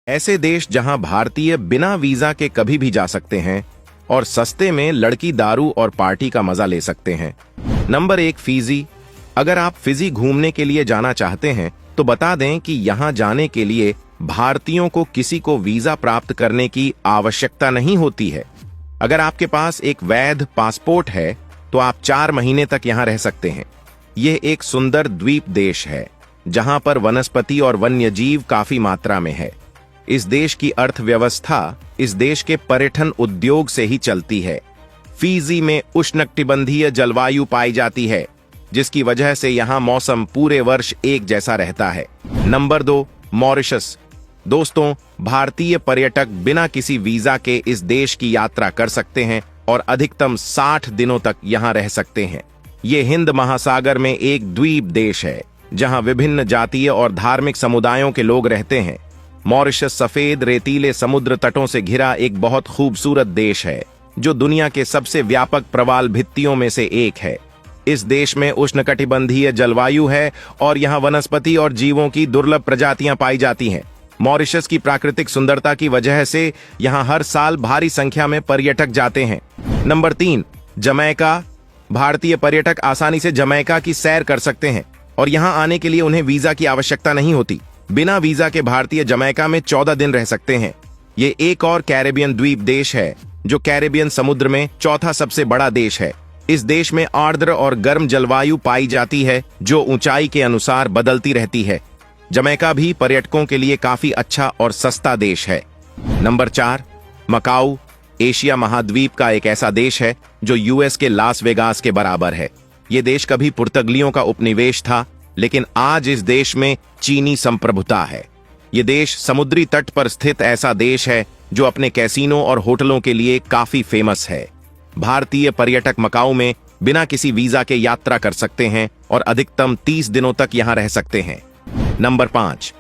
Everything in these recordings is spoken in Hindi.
ऐसे देश जहां भारतीय बिना वीजा के कभी भी जा सकते हैं और सस्ते में लड़की, दारू और पार्टी का मजा ले सकते हैं। Number 1, Fiji. अगर आप फिजी घूमने के लिए जाना चाहते हैं तो बता दें कि यहां जाने के लिए भारतीयों को किसी को वीजा प्राप्त करने की आवश्यकता नहीं होती है। अगर आपके पास एक वैध पासपोर्ट है तो आप 4 महीने तक यहां रह सकते हैं। यह एक सुंदर द्वीप देश है जहां पर वनस्पति और वन्यजीव काफी मात्रा में है। इस देश की अर्थव्यवस्था इस देश के पर्यटन उद्योग से ही चलती है। फिजी में उष्णकटिबंधीय जलवायु पाई जाती है, जिसकी वजह से यहां मौसम पूरे वर्ष एक जैसा रहता है। Number 2, Mauritius. दोस्तों, भारतीय पर्यटक बिना किसी वीजा के इस देश की यात्रा कर सकते हैं और अधिकतम 60 दिनों तक यहां रह सकते हैं। ये हिंद महासागर में एक द्वीप देश है जहां विभिन्न जातीय और धार्मिक समुदायों के लोग रहते हैं। मॉरिशस सफेद रेतीले समुद्र तटों से घिरा एक बहुत खूबसूरत देश है जो दुनिया के सबसे व्यापक प्रवाल भित्तियों में से एक है। इस देश में उष्णकटिबंधीय जलवायु है और यहाँ वनस्पति और जीवों की दुर्लभ प्रजातियां पाई जाती हैं। मॉरिशस की प्राकृतिक सुंदरता की वजह से यहाँ हर साल भारी संख्या में पर्यटक जाते हैं। Number 3, Jamaica. भारतीय पर्यटक आसानी से जमैका की सैर कर सकते हैं और यहाँ आने के लिए उन्हें वीजा की आवश्यकता नहीं होती। बिना वीजा के भारतीय जमैका में 14 दिन रह सकते हैं। ये एक और कैरेबियन द्वीप देश है जो कैरेबियन समुद्र में चौथा सबसे बड़ा देश है। इस देश में आर्द्र और गर्म जलवायु पाई जाती है जो ऊंचाई के अनुसार बदलती रहती है। जमैका भी पर्यटकों के लिए काफी अच्छा और सस्ता देश है। नंबर 4, मकाऊ। एशिया महाद्वीप का एक ऐसा देश है जो यूएस के लास वेगास के बराबर है। ये देश कभी पुर्तगालियों का उपनिवेश था, लेकिन आज इस देश में चीनी संप्रभुता है। ये देश समुद्री तट पर स्थित ऐसा देश है जो अपने कैसीनो और होटलों के लिए काफी फेमस है। भारतीय पर्यटक मकाऊ में बिना किसी वीजा के यात्रा कर सकते हैं और अधिकतम 30 दिनों तक यहां रह सकते हैं। Number 5,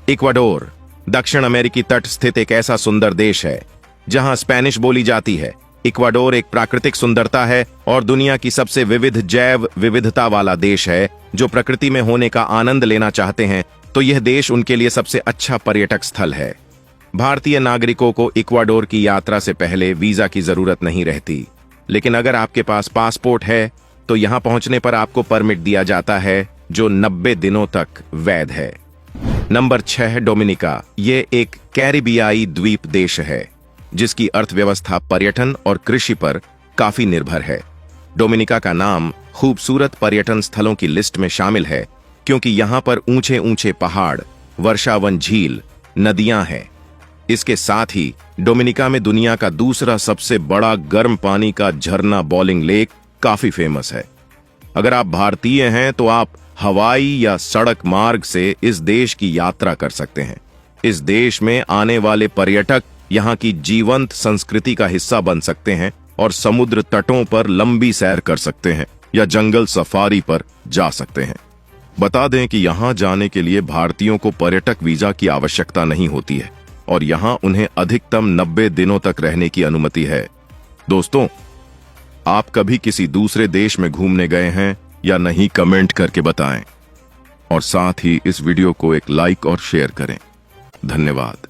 Ecuador. दक्षिण अमेरिकी तट स्थित एक ऐसा सुंदर देश है जहां स्पेनिश बोली जाती है। इक्वाडोर एक प्राकृतिक सुंदरता है और दुनिया की सबसे विविध जैव विविधता वाला देश है। जो प्रकृति में होने का आनंद लेना चाहते हैं तो यह देश उनके लिए सबसे अच्छा पर्यटक स्थल है। भारतीय नागरिकों को इक्वाडोर की यात्रा से पहले वीजा की जरूरत नहीं रहती, लेकिन अगर आपके पास पासपोर्ट है तो यहां पहुंचने पर आपको परमिट दिया जाता है जो 90 दिनों तक वैध है। Number 6, Dominica. ये एक कैरिबियाई द्वीप देश है जिसकी अर्थव्यवस्था पर्यटन और कृषि पर काफी निर्भर है। डोमिनिका का नाम खूबसूरत पर्यटन स्थलों की लिस्ट में शामिल है क्योंकि यहाँ पर ऊंचे ऊंचे पहाड़, वर्षावन झील, नदियां हैं। इसके साथ ही डोमिनिका में दुनिया का दूसरा सबसे बड़ा गर्म पानी का झरना बॉलिंग लेक काफी फेमस है। अगर आप भारतीय हैं तो आप हवाई या सड़क मार्ग से इस देश की यात्रा कर सकते हैं। इस देश में आने वाले पर्यटक यहाँ की जीवंत संस्कृति का हिस्सा बन सकते हैं और समुद्र तटों पर लंबी सैर कर सकते हैं या जंगल सफारी पर जा सकते हैं। बता दें कि यहाँ जाने के लिए भारतीयों को पर्यटक वीजा की आवश्यकता नहीं होती है और यहाँ उन्हें अधिकतम 90 दिनों तक रहने की अनुमति है। दोस्तों, आप कभी किसी दूसरे देश में घूमने गए हैं या नहीं, कमेंट करके बताएं और साथ ही इस वीडियो को एक लाइक और शेयर करें। धन्यवाद।